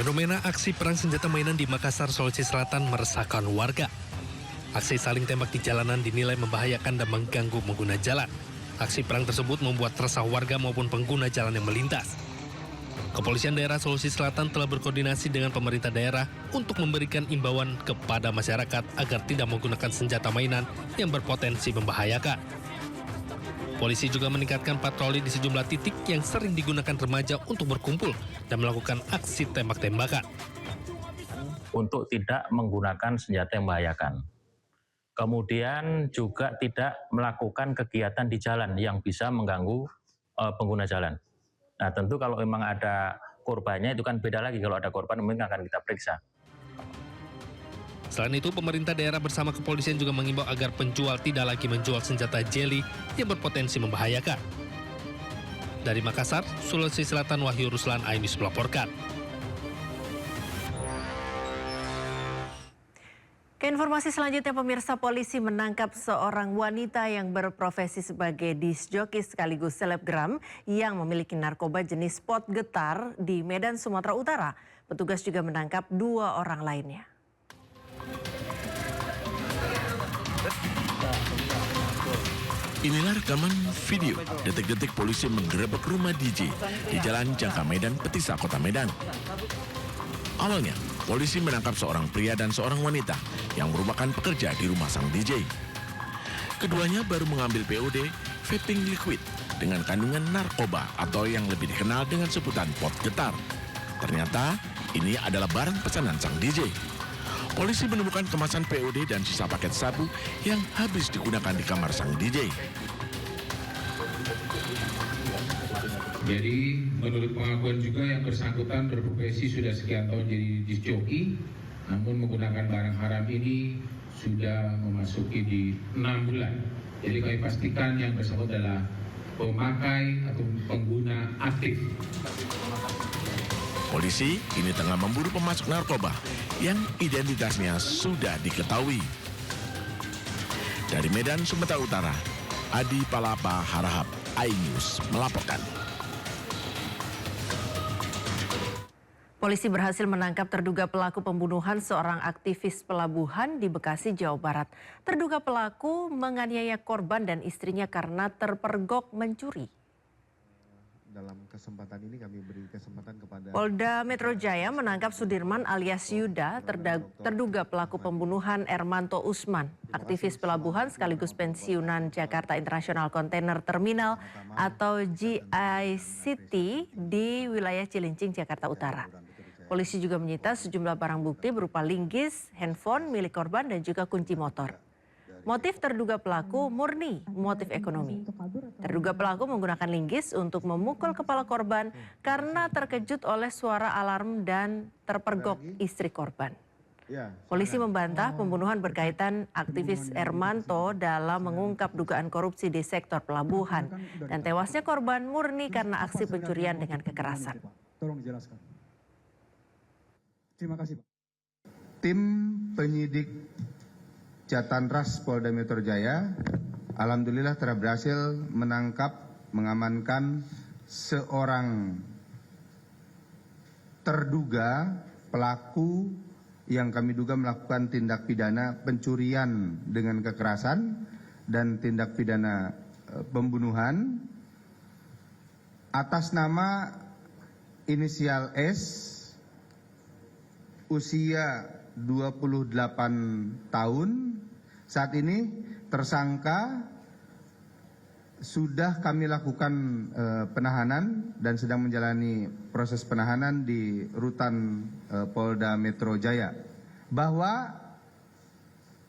Fenomena aksi perang senjata mainan di Makassar, Sulawesi Selatan meresahkan warga. Aksi saling tembak di jalanan dinilai membahayakan dan mengganggu pengguna jalan. Aksi perang tersebut membuat resah warga maupun pengguna jalan yang melintas. Kepolisian daerah Sulawesi Selatan telah berkoordinasi dengan pemerintah daerah untuk memberikan imbauan kepada masyarakat agar tidak menggunakan senjata mainan yang berpotensi membahayakan. Polisi juga meningkatkan patroli di sejumlah titik yang sering digunakan remaja untuk berkumpul dan melakukan aksi tembak-tembakan. Untuk tidak menggunakan senjata yang membahayakan. Kemudian juga tidak melakukan kegiatan di jalan yang bisa mengganggu pengguna jalan. Nah tentu kalau memang ada korbannya itu kan beda lagi, kalau ada korban mungkin akan kita periksa. Selain itu, pemerintah daerah bersama kepolisian juga mengimbau agar penjual tidak lagi menjual senjata jeli yang berpotensi membahayakan. Dari Makassar, Sulawesi Selatan, Wahyu Ruslan, iNews melaporkan. Keinformasi selanjutnya, pemirsa, polisi menangkap seorang wanita yang berprofesi sebagai disc joki sekaligus selebgram yang memiliki narkoba jenis pot getar di Medan, Sumatera Utara. Petugas juga menangkap 2 orang lainnya. Inilah rekaman video detik-detik polisi menggerebek rumah DJ di Jalan Jangka Medan, Petisa, Kota Medan. Awalnya, polisi menangkap seorang pria dan seorang wanita yang merupakan pekerja di rumah sang DJ. Keduanya baru mengambil POD vaping liquid dengan kandungan narkoba atau yang lebih dikenal dengan sebutan pot getar. Ternyata ini adalah barang pesanan sang DJ. Polisi menemukan kemasan POD dan sisa paket sabu yang habis digunakan di kamar sang DJ. Jadi menurut pengakuan juga yang bersangkutan berprofesi sudah sekian tahun jadi disc joki, namun menggunakan barang haram ini sudah memasuki di 6 bulan. Jadi kami pastikan yang bersangkutan adalah pemakai atau pengguna aktif. Polisi kini tengah memburu pemasok narkoba yang identitasnya sudah diketahui. Dari Medan, Sumatera Utara, Adi Palapa Harahap, iNews melaporkan. Polisi berhasil menangkap terduga pelaku pembunuhan seorang aktivis pelabuhan di Bekasi, Jawa Barat. Terduga pelaku menganiaya korban dan istrinya karena terpergok mencuri. Dalam kesempatan ini kami beri kesempatan kepada Polda Metro Jaya menangkap Sudirman alias Yuda, terduga pelaku pembunuhan Ermanto Usman, aktivis pelabuhan sekaligus pensiunan Jakarta International Container Terminal atau GICT di wilayah Cilincing, Jakarta Utara. Polisi juga menyita sejumlah barang bukti berupa linggis, handphone milik korban dan juga kunci motor. Motif terduga pelaku murni motif ekonomi. Terduga pelaku menggunakan linggis untuk memukul kepala korban karena terkejut oleh suara alarm dan terpergok istri korban. Polisi membantah pembunuhan berkaitan aktivis Ermanto dalam mengungkap dugaan korupsi di sektor pelabuhan dan tewasnya korban murni karena aksi pencurian dengan kekerasan. Tolong dijelaskan. Terima kasih, Pak. Tim penyidik Jatanras Polda Metro Jaya alhamdulillah telah berhasil mengamankan seorang terduga pelaku yang kami duga melakukan tindak pidana pencurian dengan kekerasan dan tindak pidana pembunuhan atas nama inisial S, usia 28 tahun. Saat ini tersangka sudah kami lakukan penahanan dan sedang menjalani proses penahanan di rutan Polda Metro Jaya. Bahwa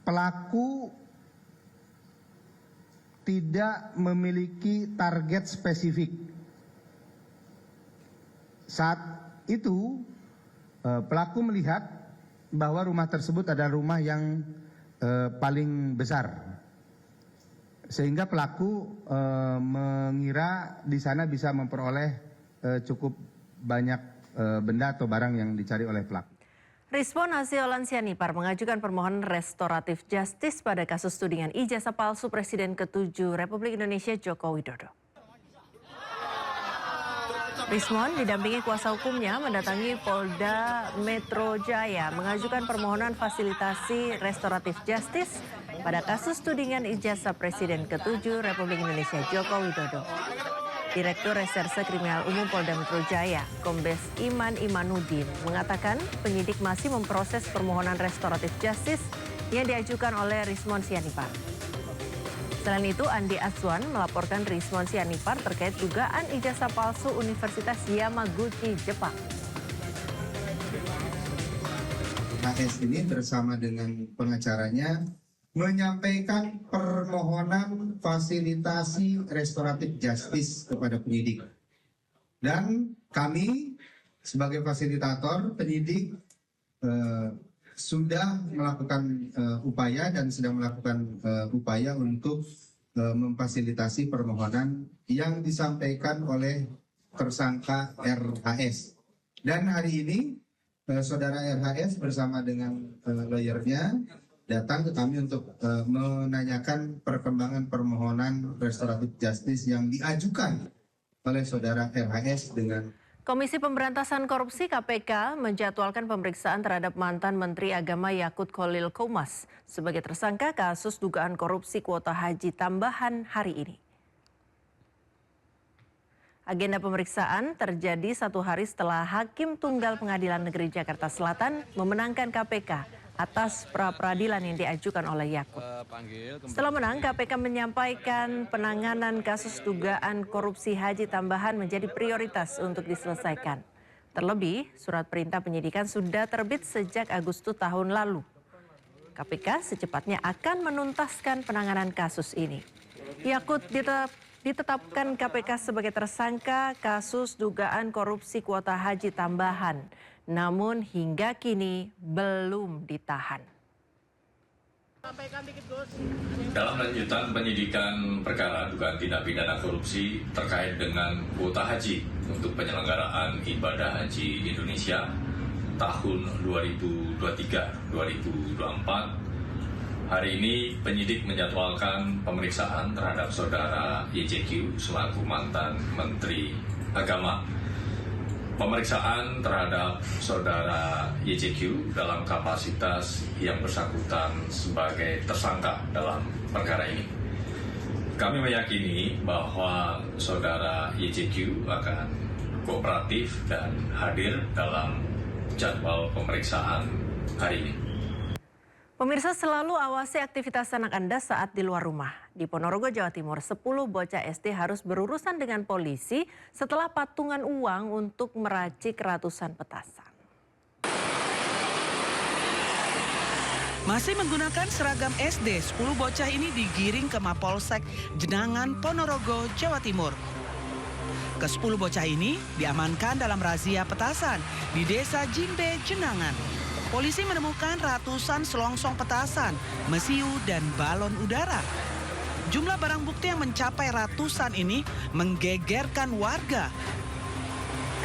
pelaku tidak memiliki target spesifik. Saat itu pelaku melihat bahwa rumah tersebut adalah rumah yang paling besar, sehingga pelaku mengira di sana bisa memperoleh cukup banyak benda atau barang yang dicari oleh pelaku. Rizwan Hasyolan Sianipar mengajukan permohonan restoratif justice pada kasus tudingan ijazah palsu Presiden ke-7 Republik Indonesia Joko Widodo. Rismon didampingi kuasa hukumnya mendatangi Polda Metro Jaya mengajukan permohonan fasilitasi restoratif justice pada kasus tudingan ijazah Presiden ke-7 Republik Indonesia Joko Widodo. Direktur Reserse Kriminal Umum Polda Metro Jaya, Kombes Iman Imanuddin, mengatakan penyidik masih memproses permohonan restoratif justice yang diajukan oleh Rismon Sianipar. Selain itu, Andi Azwan melaporkan Rismon Sianipar terkait dugaan ijazah palsu Universitas Yamaguchi, Jepang. HS ini bersama dengan pengacaranya menyampaikan permohonan fasilitasi restoratif justice kepada penyidik. Dan kami sebagai fasilitator penyidik sudah melakukan upaya dan sedang melakukan upaya untuk memfasilitasi permohonan yang disampaikan oleh tersangka RHS. Dan hari ini saudara RHS bersama dengan lawyernya datang ke kami untuk menanyakan perkembangan permohonan restoratif justice yang diajukan oleh saudara RHS dengan Komisi Pemberantasan Korupsi KPK menjadwalkan pemeriksaan terhadap mantan Menteri Agama Yakut Kholil Qomas sebagai tersangka kasus dugaan korupsi kuota haji tambahan hari ini. Agenda pemeriksaan terjadi 1 hari setelah Hakim Tunggal Pengadilan Negeri Jakarta Selatan memenangkan KPK atas pra-peradilan yang diajukan oleh Yakut. Setelah menang, KPK menyampaikan penanganan kasus dugaan korupsi haji tambahan menjadi prioritas untuk diselesaikan. Terlebih, surat perintah penyidikan sudah terbit sejak Agustus tahun lalu. KPK secepatnya akan menuntaskan penanganan kasus ini. Yakut ditetapkan KPK sebagai tersangka kasus dugaan korupsi kuota haji tambahan. Namun hingga kini belum ditahan. Dalam lanjutan penyidikan perkara dugaan tindak pidana korupsi terkait dengan kuota haji untuk penyelenggaraan ibadah haji Indonesia tahun 2023-2024, hari ini penyidik menjadwalkan pemeriksaan terhadap saudara YJQ selaku mantan Menteri Agama. Pemeriksaan terhadap saudara YJQ dalam kapasitas yang bersangkutan sebagai tersangka dalam perkara ini. Kami meyakini bahwa saudara YJQ akan kooperatif dan hadir dalam jadwal pemeriksaan hari ini. Pemirsa, selalu awasi aktivitas anak Anda saat di luar rumah. Di Ponorogo, Jawa Timur, 10 bocah SD harus berurusan dengan polisi setelah patungan uang untuk meracik ratusan petasan. Masih menggunakan seragam SD, 10 bocah ini digiring ke Mapolsek Jenangan, Ponorogo, Jawa Timur. Ke-10 bocah ini diamankan dalam razia petasan di Desa Jimbe, Jenangan. Polisi menemukan ratusan selongsong petasan, mesiu, dan balon udara. Jumlah barang bukti yang mencapai ratusan ini menggegerkan warga.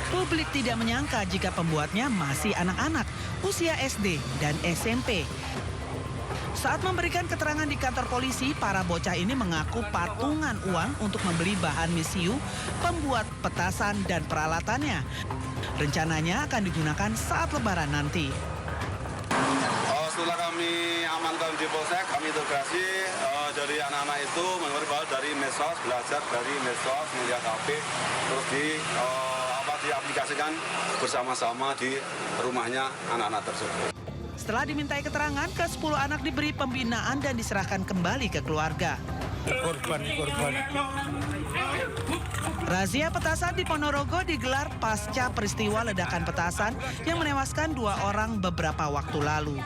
Publik tidak menyangka jika pembuatnya masih anak-anak, usia SD dan SMP. Saat memberikan keterangan di kantor polisi, para bocah ini mengaku patungan uang untuk membeli bahan mesiu, pembuat petasan, dan peralatannya. Rencananya akan digunakan saat Lebaran nanti. Setelah kami amankan di Polsek, kami interogasi dari anak-anak itu menurut dari medsos, belajar dari medsos, melihat HP, terus diaplikasikan bersama-sama di rumahnya anak-anak tersebut. Setelah dimintai keterangan, ke-10 anak diberi pembinaan dan diserahkan kembali ke keluarga. Korban. Razia petasan di Ponorogo digelar pasca peristiwa ledakan petasan yang menewaskan 2 orang beberapa waktu lalu.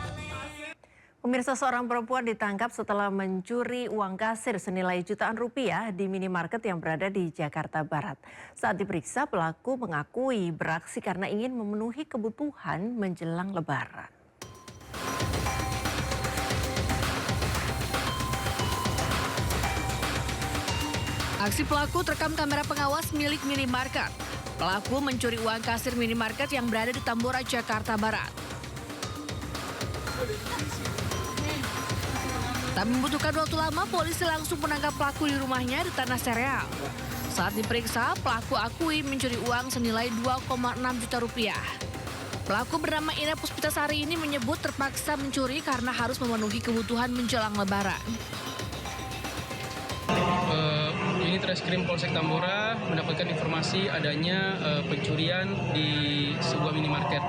Pemirsa, seorang perempuan ditangkap setelah mencuri uang kasir senilai jutaan rupiah di minimarket yang berada di Jakarta Barat. Saat diperiksa, pelaku mengakui beraksi karena ingin memenuhi kebutuhan menjelang Lebaran. Aksi pelaku terekam kamera pengawas milik minimarket. Pelaku mencuri uang kasir minimarket yang berada di Tambora, Jakarta Barat. Tak membutuhkan waktu lama, polisi langsung menangkap pelaku di rumahnya di Tanah Sereal. Saat diperiksa, pelaku akui mencuri uang senilai 2,6 juta rupiah. Pelaku bernama Ina Puspitasari ini menyebut terpaksa mencuri karena harus memenuhi kebutuhan menjelang Lebaran. Unit Reskrim Polsek Tambora mendapatkan informasi adanya pencurian di sebuah minimarket.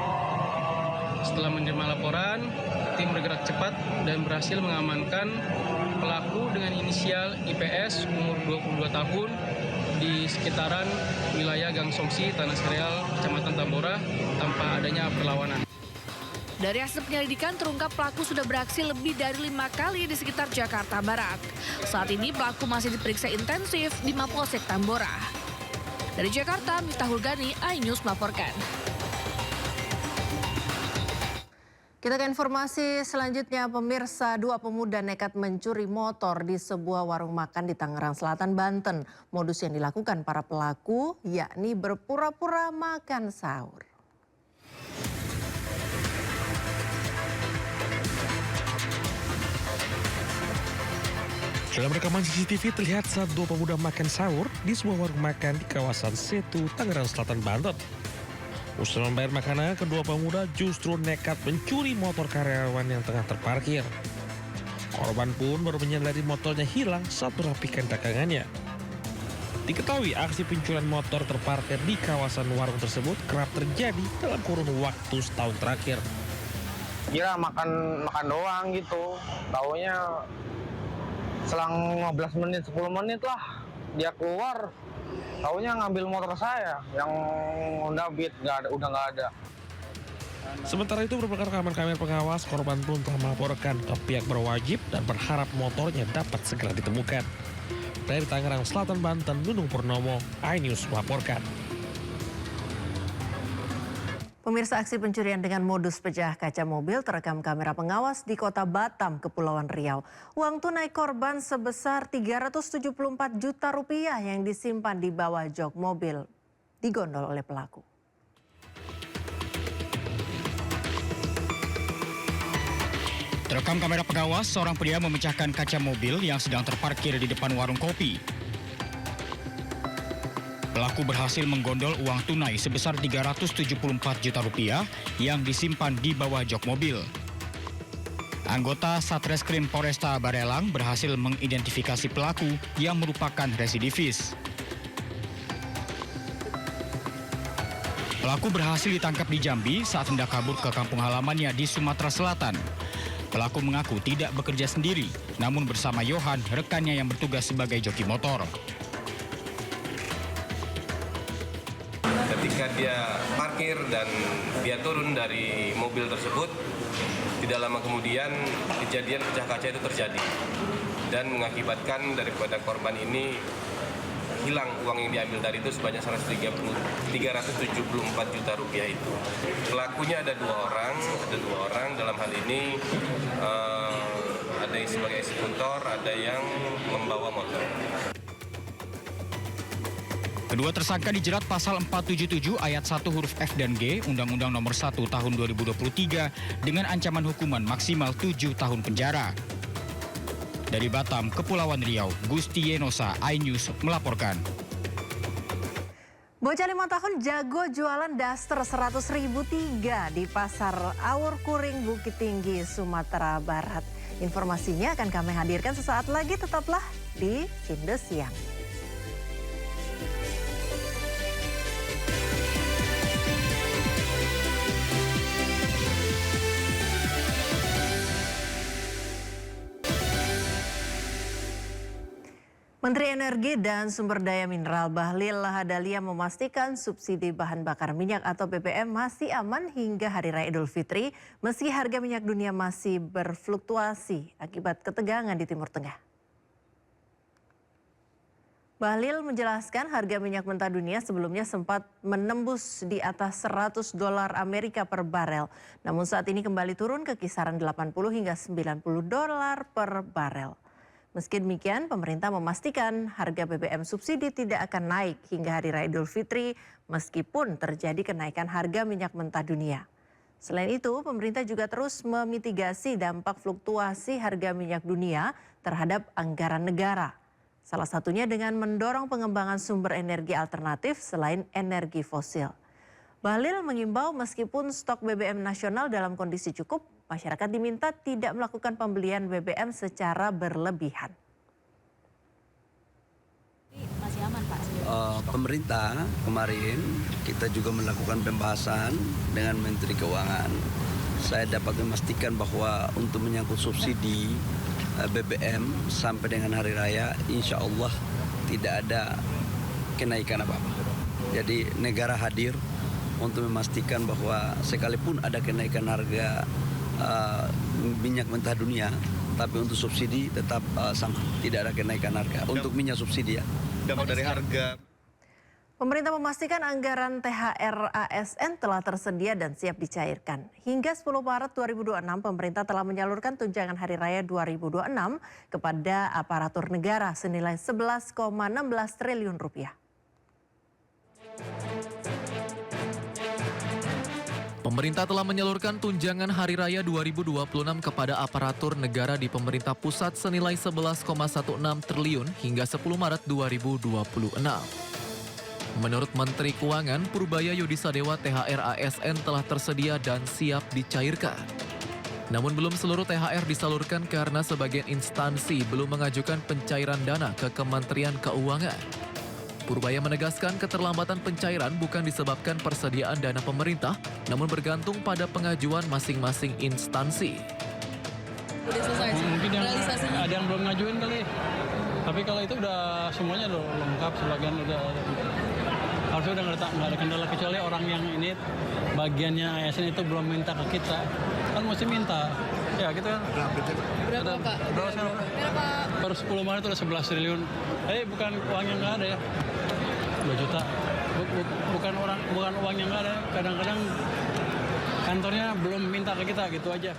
Setelah menerima laporan, tim bergerak cepat dan berhasil mengamankan pelaku dengan inisial IPS umur 22 tahun di sekitaran wilayah Gang Songsi, Tanah Sereal, Kecamatan Tambora tanpa adanya perlawanan. Dari hasil penyelidikan terungkap pelaku sudah beraksi lebih dari 5 kali di sekitar Jakarta Barat. Saat ini pelaku masih diperiksa intensif di Mapolsek Tambora. Dari Jakarta, Miftahul Gani, iNews melaporkan. Kita ke informasi selanjutnya, pemirsa, 2 pemuda nekat mencuri motor di sebuah warung makan di Tangerang Selatan, Banten. Modus yang dilakukan para pelaku yakni berpura-pura makan sahur. Dalam rekaman CCTV terlihat saat 2 pemuda makan sahur di sebuah warung makan di kawasan Setu, Tangerang Selatan, Banten. Usai membayar makanan, kedua pemuda justru nekat mencuri motor karyawan yang tengah terparkir. Korban pun baru menyadari motornya hilang saat merapikan dagangannya. Diketahui aksi pencurian motor terparkir di kawasan warung tersebut kerap terjadi dalam kurun waktu setahun terakhir. Kira makan doang gitu, taunya selang 15 menit, 10 menit lah dia keluar. Taunya ngambil motor saya yang Honda Beat, udah nggak ada. Sementara itu berbekal rekaman kamera pengawas, korban pun telah melaporkan ke pihak berwajib dan berharap motornya dapat segera ditemukan. Dari Tangerang Selatan, Banten, Nunung Purnomo, iNews melaporkan. Pemirsa, aksi pencurian dengan modus pecah kaca mobil terekam kamera pengawas di Kota Batam, Kepulauan Riau. Uang tunai korban sebesar 374 juta rupiah yang disimpan di bawah jok mobil digondol oleh pelaku. Terekam kamera pengawas, seorang pria memecahkan kaca mobil yang sedang terparkir di depan warung kopi. Pelaku berhasil menggondol uang tunai sebesar 374 juta rupiah yang disimpan di bawah jok mobil. Anggota Satreskrim Polresta Barelang berhasil mengidentifikasi pelaku yang merupakan residivis. Pelaku berhasil ditangkap di Jambi saat hendak kabur ke kampung halamannya di Sumatera Selatan. Pelaku mengaku tidak bekerja sendiri, namun bersama Yohan, rekannya yang bertugas sebagai joki motor. Ketika dia parkir dan dia turun dari mobil tersebut, tidak lama kemudian kejadian pecah kaca itu terjadi dan mengakibatkan daripada korban ini hilang uang yang diambil dari itu sebanyak 374 juta rupiah itu. Pelakunya ada dua orang dalam hal ini ada yang sebagai eksekutor, ada yang membawa motor. Kedua tersangka dijerat pasal 477 ayat 1 huruf F dan G Undang-Undang Nomor 1 Tahun 2023 dengan ancaman hukuman maksimal 7 tahun penjara. Dari Batam, Kepulauan Riau, Gusti Yenosa, iNews melaporkan. Bocah 5 tahun jago jualan daster 100.000 3 di Pasar Awur Kuring, Bukit Tinggi, Sumatera Barat. Informasinya akan kami hadirkan sesaat lagi, tetaplah di Sinde Siang. Menteri Energi dan Sumber Daya Mineral Bahlil Lahadalia memastikan subsidi bahan bakar minyak atau BBM masih aman hingga Hari Raya Idul Fitri meski harga minyak dunia masih berfluktuasi akibat ketegangan di Timur Tengah. Bahlil menjelaskan harga minyak mentah dunia sebelumnya sempat menembus di atas $100 Amerika per barel. Namun saat ini kembali turun ke kisaran $80 hingga $90 per barel. Meski demikian, pemerintah memastikan harga BBM subsidi tidak akan naik hingga Hari Raya Idul Fitri meskipun terjadi kenaikan harga minyak mentah dunia. Selain itu, pemerintah juga terus memitigasi dampak fluktuasi harga minyak dunia terhadap anggaran negara. Salah satunya dengan mendorong pengembangan sumber energi alternatif selain energi fosil. Bahlil mengimbau meskipun stok BBM nasional dalam kondisi cukup, masyarakat diminta tidak melakukan pembelian BBM secara berlebihan. Masih aman, Pak? Pemerintah kemarin kita juga melakukan pembahasan dengan Menteri Keuangan. Saya dapat memastikan bahwa untuk menyangkut subsidi BBM sampai dengan hari raya, insya Allah tidak ada kenaikan apa-apa. Jadi negara hadir untuk memastikan bahwa sekalipun ada kenaikan harga minyak mentah dunia, tapi untuk subsidi tetap sama, tidak ada kenaikan harga. Untuk minyak subsidi ya. Dampak dari harga. Pemerintah memastikan anggaran THR ASN telah tersedia dan siap dicairkan. Hingga 10 Maret 2026, pemerintah telah menyalurkan tunjangan Hari Raya 2026 kepada aparatur negara senilai 11,16 triliun rupiah. Pemerintah telah menyalurkan tunjangan Hari Raya 2026 kepada aparatur negara di pemerintah pusat senilai 11,16 triliun hingga 10 Maret 2026. Menurut Menteri Keuangan Purbaya Yudisadewa, THR ASN telah tersedia dan siap dicairkan. Namun belum seluruh THR disalurkan karena sebagian instansi belum mengajukan pencairan dana ke Kementerian Keuangan. Purbaya menegaskan keterlambatan pencairan bukan disebabkan persediaan dana pemerintah, namun bergantung pada pengajuan masing-masing instansi. Udah selesai sih. Mungkin ada yang belum ngajuin kali. Tapi kalau itu udah semuanya udah lengkap, sebagian udah harusnya udah nggak ada kendala, kecuali orang yang ini bagiannya ASN itu belum minta ke kita. Kan mesti minta. Ya gitu kan. Berapa Pak? Berapa? Per 10 Maret itu udah 11 triliun. Bukan uang yang nggak ada ya. 2 juta. Bukan uang yang nggak ada. Kadang-kadang kantornya belum minta ke kita, gitu aja.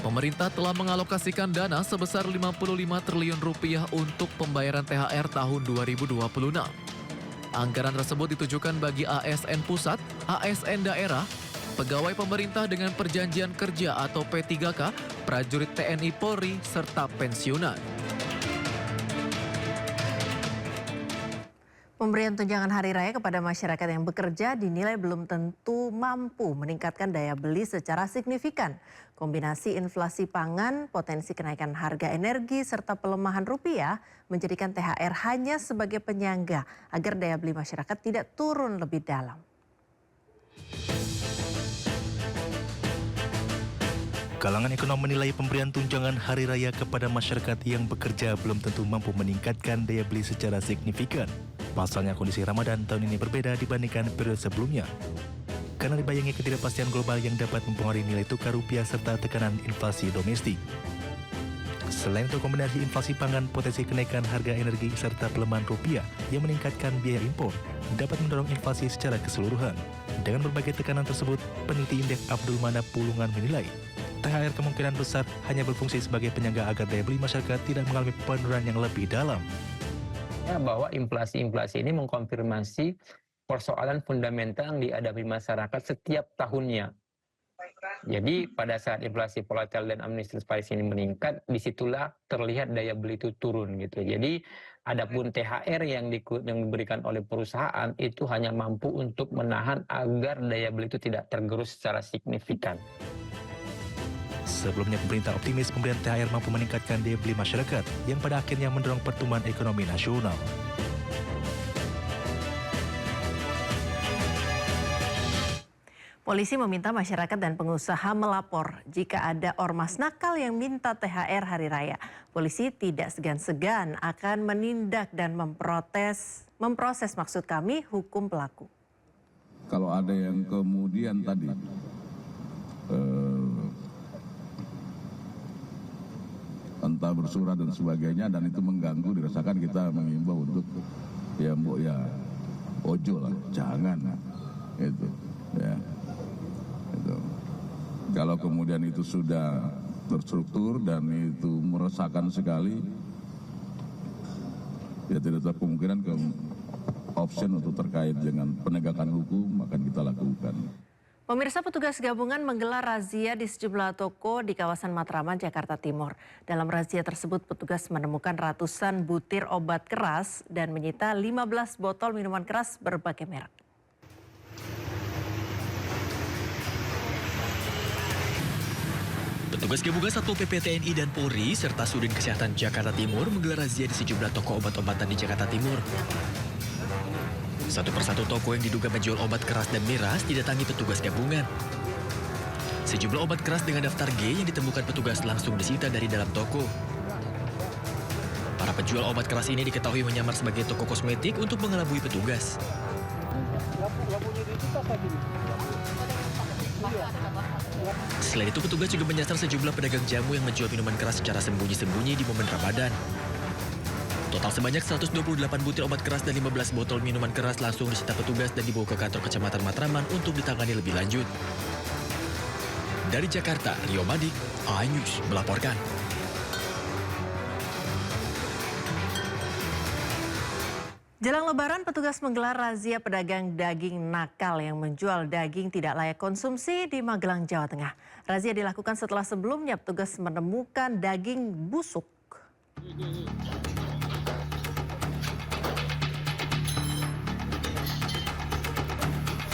Pemerintah telah mengalokasikan dana sebesar 55 triliun rupiah untuk pembayaran THR tahun 2026. Anggaran tersebut ditujukan bagi ASN pusat, ASN daerah, pegawai pemerintah dengan perjanjian kerja atau P3K, prajurit TNI Polri, serta pensiunan. Pemberian tunjangan hari raya kepada masyarakat yang bekerja dinilai belum tentu mampu meningkatkan daya beli secara signifikan. Kombinasi inflasi pangan, potensi kenaikan harga energi, serta pelemahan rupiah menjadikan THR hanya sebagai penyangga agar daya beli masyarakat tidak turun lebih dalam. Kalangan ekonom menilai pemberian tunjangan hari raya kepada masyarakat yang bekerja belum tentu mampu meningkatkan daya beli secara signifikan. Pasalnya kondisi Ramadan tahun ini berbeda dibandingkan periode sebelumnya. Karena dibayangi ketidakpastian global yang dapat mempengaruhi nilai tukar rupiah serta tekanan inflasi domestik. Selain itu kombinasi inflasi pangan, potensi kenaikan harga energi serta pelemahan rupiah yang meningkatkan biaya impor dapat mendorong inflasi secara keseluruhan. Dengan berbagai tekanan tersebut, peneliti Indef Abdul Manap Pulungan menilai THR kemungkinan besar hanya berfungsi sebagai penyangga agar daya beli masyarakat tidak mengalami penurunan yang lebih dalam. Bahwa inflasi ini mengkonfirmasi persoalan fundamental yang dihadapi masyarakat setiap tahunnya. Jadi pada saat inflasi volatil dan amnesty spice ini meningkat, disitulah terlihat daya beli itu turun gitu. Jadi adapun THR yang diberikan oleh perusahaan itu hanya mampu untuk menahan agar daya beli itu tidak tergerus secara signifikan. Sebelumnya pemerintah optimis pemberian THR mampu meningkatkan daya beli masyarakat yang pada akhirnya mendorong pertumbuhan ekonomi nasional. Polisi meminta masyarakat dan pengusaha melapor jika ada ormas nakal yang minta THR hari raya. Polisi tidak segan-segan akan menindak dan memproses maksud kami hukum pelaku. Kalau ada yang kemudian tadi entah bersurat dan sebagainya dan itu mengganggu, dirasakan, kita mengimbau untuk ya mbok ya ojo lah, jangan itu ya. Itu. Kalau kemudian itu sudah terstruktur dan itu meresahkan sekali, ya tidak ada kemungkinan opsi untuk terkait dengan penegakan hukum akan kita lakukan. Pemirsa, petugas gabungan menggelar razia di sejumlah toko di kawasan Matraman, Jakarta Timur. Dalam razia tersebut, petugas menemukan ratusan butir obat keras dan menyita 15 botol minuman keras berbagai merek. Petugas gabungan Satpol PP TNI dan Polri serta Sudin Kesehatan Jakarta Timur menggelar razia di sejumlah toko obat-obatan di Jakarta Timur. Satu persatu toko yang diduga menjual obat keras dan miras didatangi petugas gabungan. Sejumlah obat keras dengan daftar G yang ditemukan petugas langsung disita dari dalam toko. Para penjual obat keras ini diketahui menyamar sebagai toko kosmetik untuk mengelabui petugas. Selain itu, petugas juga menyasar sejumlah pedagang jamu yang menjual minuman keras secara sembunyi-sembunyi di momen Ramadan. Total sebanyak 128 butir obat keras dan 15 botol minuman keras langsung disita petugas dan dibawa ke kantor Kecamatan Matraman untuk ditangani lebih lanjut. Dari Jakarta, Rio Madik, iNews melaporkan. Jelang Lebaran, petugas menggelar razia pedagang daging nakal yang menjual daging tidak layak konsumsi di Magelang, Jawa Tengah. Razia dilakukan setelah sebelumnya petugas menemukan daging busuk.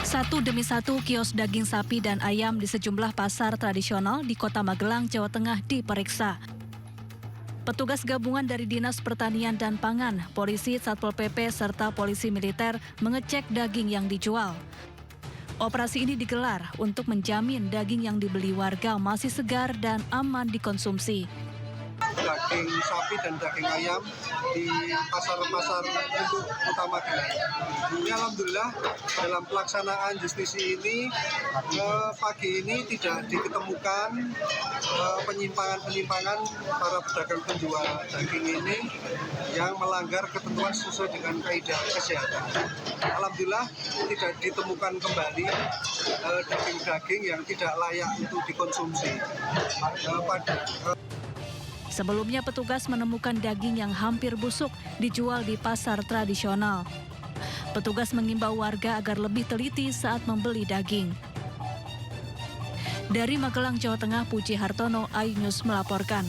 Satu demi satu kios daging sapi dan ayam di sejumlah pasar tradisional di Kota Magelang, Jawa Tengah diperiksa. Petugas gabungan dari Dinas Pertanian dan Pangan, Polisi, Satpol PP, serta Polisi Militer mengecek daging yang dijual. Operasi ini digelar untuk menjamin daging yang dibeli warga masih segar dan aman dikonsumsi. Daging sapi dan daging ayam di pasar-pasar untuk Kota Magelang. Ini alhamdulillah dalam pelaksanaan justisi ini pagi ini tidak diketemukan penyimpangan-penyimpangan para pedagang penjual daging ini yang melanggar ketentuan sesuai dengan kaidah kesehatan. Alhamdulillah tidak ditemukan kembali daging-daging yang tidak layak untuk dikonsumsi. Sebelumnya petugas menemukan daging yang hampir busuk dijual di pasar tradisional. Petugas mengimbau warga agar lebih teliti saat membeli daging. Dari Magelang, Jawa Tengah, Puji Hartono, iNews melaporkan.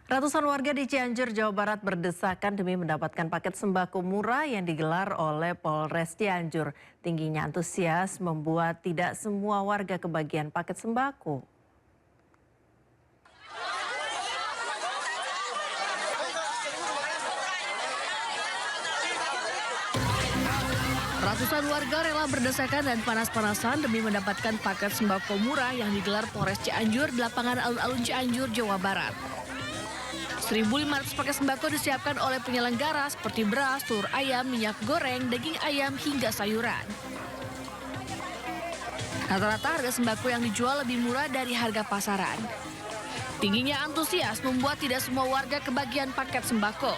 Ratusan warga di Cianjur, Jawa Barat berdesakan demi mendapatkan paket sembako murah yang digelar oleh Polres Cianjur. Tingginya antusias membuat tidak semua warga kebagian paket sembako. Ratusan warga rela berdesakan dan panas-panasan demi mendapatkan paket sembako murah yang digelar Polres Cianjur di lapangan alun-alun Cianjur, Jawa Barat. 1.500 paket sembako disiapkan oleh penyelenggara seperti beras, telur ayam, minyak goreng, daging ayam, hingga sayuran. Rata-rata harga sembako yang dijual lebih murah dari harga pasaran. Tingginya antusias membuat tidak semua warga kebagian paket sembako.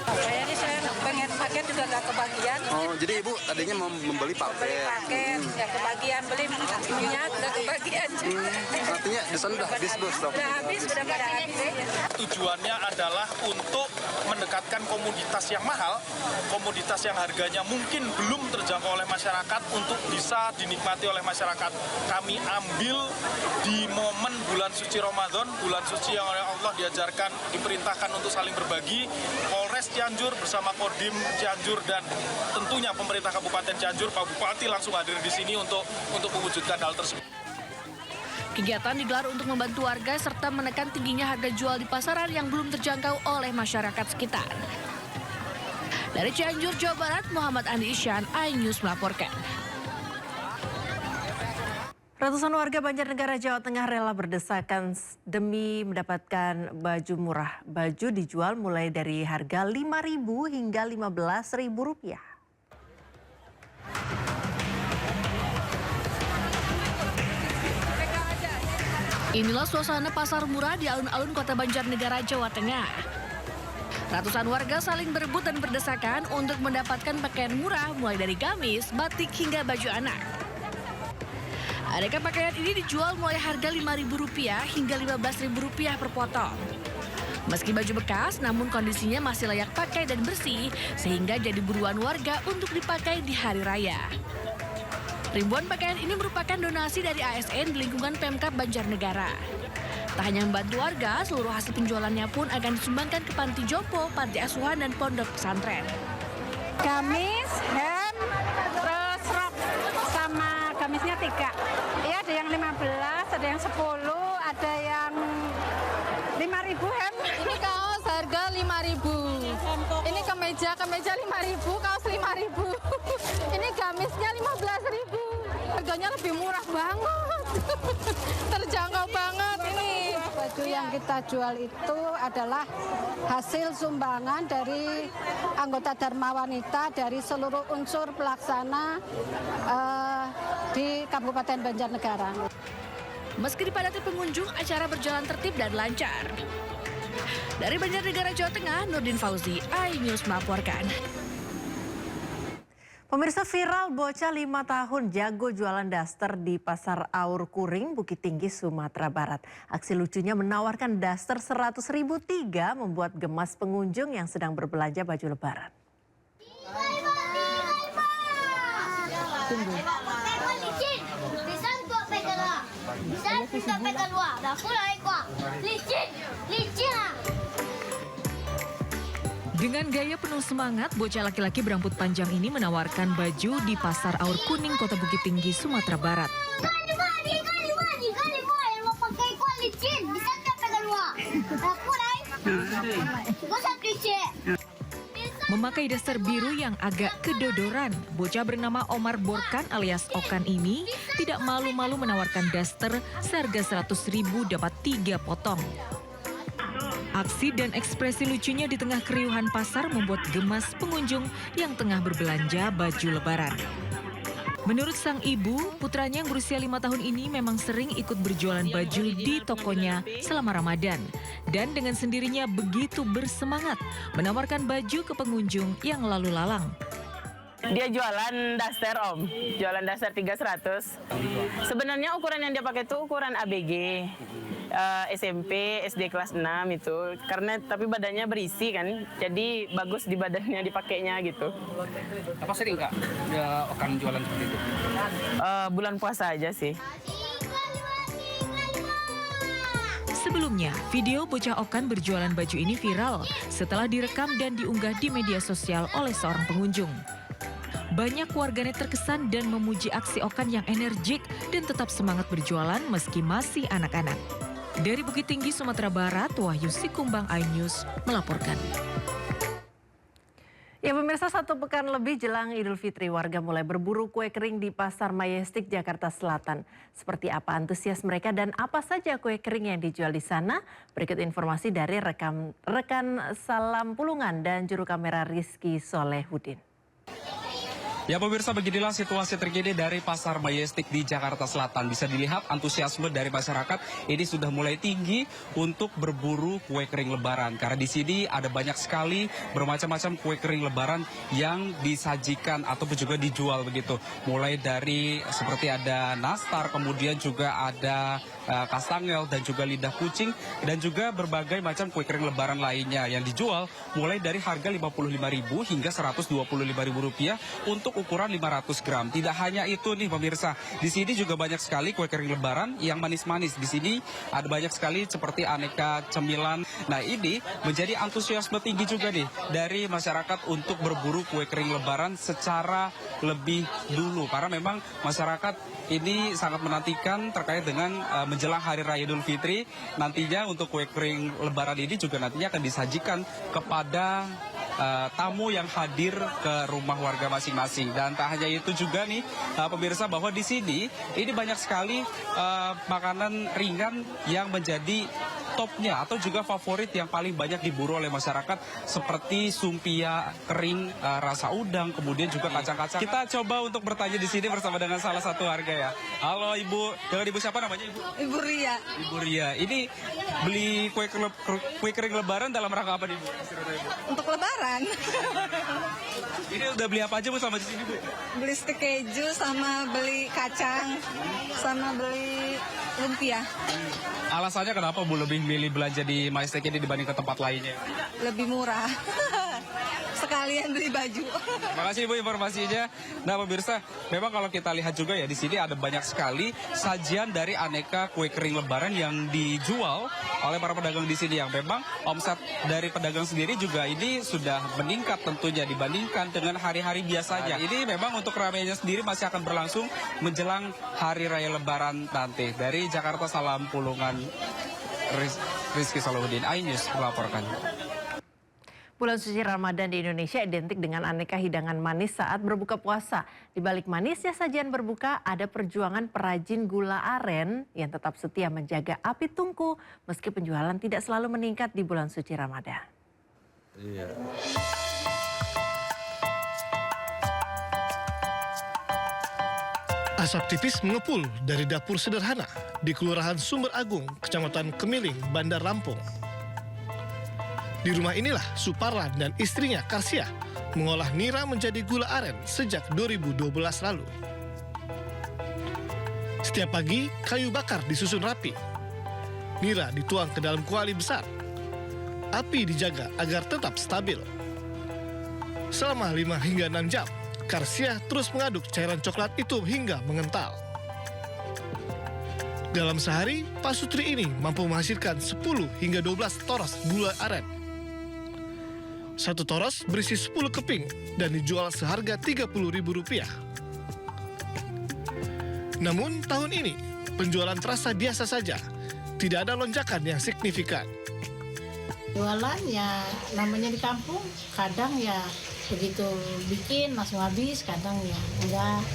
Kayaknya saya pengen paket juga nggak kebagian. Oh, jadi Ibu tadinya mau membeli paket? Beli paket, nggak kebagian. Beli minyak, nggak kebagian. Artinya di sana udah habis, Bos? Udah habis, udah pada habis. Tujuannya adalah untuk mendekatkan komoditas yang mahal, komoditas yang harganya mungkin belum terjangkau oleh masyarakat untuk bisa dinikmati oleh masyarakat. Kami ambil di momen bulan suci Ramadan, bulan suci yang oleh Allah diajarkan, diperintahkan untuk saling berbagi. Polres Cianjur bersama Kodim Cianjur dan tentunya pemerintah Kabupaten Cianjur, Pak Bupati langsung hadir di sini untuk mewujudkan hal tersebut. Kegiatan digelar untuk membantu warga serta menekan tingginya harga jual di pasaran yang belum terjangkau oleh masyarakat sekitar. Dari Cianjur, Jawa Barat, Muhammad Andi Isyan, iNews melaporkan. Ratusan warga Banjarnegara, Jawa Tengah rela berdesakan demi mendapatkan baju murah. Baju dijual mulai dari harga Rp5.000 hingga Rp15.000. Inilah suasana pasar murah di alun-alun Kota Banjarnegara, Jawa Tengah. Ratusan warga saling berebut dan berdesakan untuk mendapatkan pakaian murah mulai dari gamis, batik hingga baju anak. Aneka pakaian ini dijual mulai harga Rp5.000 hingga Rp15.000 per potong. Meski baju bekas, namun kondisinya masih layak pakai dan bersih, sehingga jadi buruan warga untuk dipakai di hari raya. Ribuan pakaian ini merupakan donasi dari ASN di lingkungan Pemkab Banjarnegara. Tak hanya membantu warga, seluruh hasil penjualannya pun akan disumbangkan ke panti jompo, panti asuhan, dan pondok pesantren. Gamis, hem, terus rok, sama gamisnya 3. Ya, ada yang 15, ada yang 10, ada yang 5.000 hem. Ini kaos harga 5.000. Ini kemeja 5.000, kaos 5.000. Ini gamisnya 15.000. Harganya lebih murah banget. Terjangkau banget ini. Baju yang kita jual itu adalah hasil sumbangan dari anggota Dharma Wanita dari seluruh unsur pelaksana di Kabupaten Banjarnegara. Meski dipadati pengunjung, acara berjalan tertib dan lancar. Dari Banjarnegara, Jawa Tengah, Nurdin Fauzi, iNews melaporkan. Pemirsa, viral bocah 5 tahun jago jualan daster di Pasar Aur Kuring, Bukit Tinggi, Sumatera Barat. Aksi lucunya menawarkan daster 100.000 3 membuat gemas pengunjung yang sedang berbelanja baju lebaran. Dengan gaya penuh semangat, bocah laki-laki berambut panjang ini menawarkan baju di Pasar Aur Kuning, Kota Bukit Tinggi, Sumatera Barat. Memakai daster biru yang agak kedodoran, bocah bernama Omar Borkan alias Okan ini tidak malu-malu menawarkan daster seharga 100.000 dapat 3 potong. Aksi dan ekspresi lucunya di tengah keriuhan pasar membuat gemas pengunjung yang tengah berbelanja baju lebaran. Menurut sang ibu, putranya yang berusia 5 tahun ini memang sering ikut berjualan baju di tokonya selama Ramadan. Dan dengan sendirinya begitu bersemangat menawarkan baju ke pengunjung yang lalu lalang. Dia jualan daster, Om. Jualan daster 300. Sebenarnya ukuran yang dia pakai itu ukuran ABG. SMP, SD kelas 6 itu. Karena tapi badannya berisi kan. Jadi bagus di badannya dipakainya gitu. Apa sering Kak Okan jualan seperti itu? Bulan puasa aja sih. Sebelumnya, video bocah Okan berjualan baju ini viral setelah direkam dan diunggah di media sosial oleh seorang pengunjung. Banyak warganet terkesan dan memuji aksi Okan yang energik dan tetap semangat berjualan meski masih anak-anak. Dari Bukit Tinggi, Sumatera Barat, Wahyu Sikumbang, iNews melaporkan. Ya pemirsa, 1 pekan lebih jelang Idul Fitri, warga mulai berburu kue kering di Pasar Majestic, Jakarta Selatan. Seperti apa antusias mereka dan apa saja kue kering yang dijual di sana? Berikut informasi dari rekan Salam Pulungan dan juru kamera Rizky Solehudin. Ya pemirsa, beginilah situasi terkini dari Pasar Majestic di Jakarta Selatan. Bisa dilihat antusiasme dari masyarakat ini sudah mulai tinggi untuk berburu kue kering lebaran. Karena di sini ada banyak sekali bermacam-macam kue kering lebaran yang disajikan ataupun juga dijual begitu. Mulai dari seperti ada nastar, kemudian juga ada kastangel dan juga lidah kucing dan juga berbagai macam kue kering lebaran lainnya yang dijual mulai dari harga Rp55.000 hingga Rp125.000 untuk ukuran 500 gram. Tidak hanya itu nih pemirsa, di sini juga banyak sekali kue kering lebaran yang manis-manis. Di sini ada banyak sekali seperti aneka cemilan. Nah, ini menjadi antusiasme tinggi juga nih dari masyarakat untuk berburu kue kering lebaran secara lebih dulu. Karena memang masyarakat ini sangat menantikan terkait dengan menjelang Hari Raya Idul Fitri. Nantinya untuk kue kering lebaran ini juga nantinya akan disajikan kepada tamu yang hadir ke rumah warga masing-masing. Dan tak hanya itu juga nih pemirsa, bahwa di sini ini banyak sekali makanan ringan yang menjadi topnya atau juga favorit yang paling banyak diburu oleh masyarakat seperti sumpia kering, rasa udang, kemudian juga kacang-kacang. Kita coba untuk bertanya di sini bersama dengan salah satu warga ya. Halo Ibu, dengan Ibu siapa namanya Ibu? Ibu Ria. Ibu Ria, ini beli kue kering lebaran dalam rangka apa nih Bu? Untuk lebaran. Ini udah beli apa aja Bu sama di sini Bu? Beli stik keju sama beli kacang sama beli lumpia. Alasannya kenapa Bu lebih milih belanja di Majestic ini dibanding ke tempat lainnya? Lebih murah. Sekalian beli baju. Terima kasih Ibu informasinya. Nah pemirsa, memang kalau kita lihat juga ya di sini ada banyak sekali sajian dari aneka kue kering Lebaran yang dijual oleh para pedagang di sini, yang memang omset dari pedagang sendiri juga ini sudah meningkat tentunya dibandingkan dengan hari-hari biasanya. Ini memang untuk ramainya sendiri masih akan berlangsung menjelang Hari Raya Lebaran nanti. Dari Jakarta, Salam Pulungan, Rizky Salahuddin, iNews melaporkan. Bulan suci Ramadan di Indonesia identik dengan aneka hidangan manis saat berbuka puasa. Di balik manisnya sajian berbuka, ada perjuangan perajin gula aren yang tetap setia menjaga api tungku meski penjualan tidak selalu meningkat di bulan suci Ramadan. Iya. Asap tipis mengepul dari dapur sederhana di Kelurahan Sumber Agung, Kecamatan Kemiling, Bandar Lampung. Di rumah inilah Suparlan dan istrinya Karsia mengolah nira menjadi gula aren sejak 2012 lalu. Setiap pagi, kayu bakar disusun rapi. Nira dituang ke dalam kuali besar. Api dijaga agar tetap stabil. Selama 5 hingga 6 jam, Karsia terus mengaduk cairan coklat itu hingga mengental. Dalam sehari, Pak Sutri ini mampu menghasilkan 10 hingga 12 toros gula aren. Satu toros berisi 10 keping dan dijual seharga Rp30.000. Namun tahun ini penjualan terasa biasa saja, tidak ada lonjakan yang signifikan. Jualan ya namanya di kampung, kadang ya begitu bikin langsung habis, kadang ya enggak.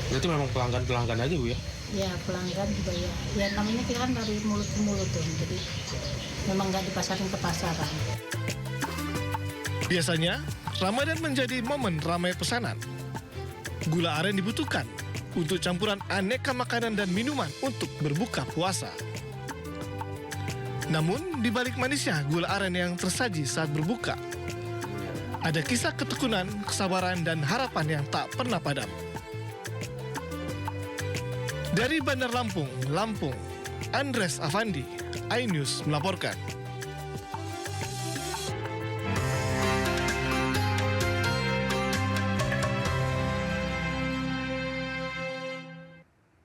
Berarti memang pelanggan aja Bu ya? Ya pelanggan juga ya. Ya namanya kita kan dari mulut ke mulut tuh, jadi memang nggak dipasarin ke pasaran. Biasanya, Ramadan menjadi momen ramai pesanan. Gula aren dibutuhkan untuk campuran aneka makanan dan minuman untuk berbuka puasa. Namun, di balik manisnya gula aren yang tersaji saat berbuka, ada kisah ketekunan, kesabaran, dan harapan yang tak pernah padam. Dari Bandar Lampung, Andres Avandi, iNews melaporkan.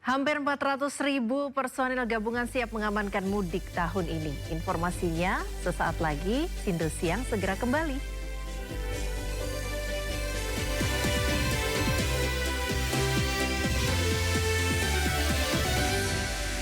Hampir 400.000 personil gabungan siap mengamankan mudik tahun ini. Informasinya sesaat lagi, Sindo Siang segera kembali.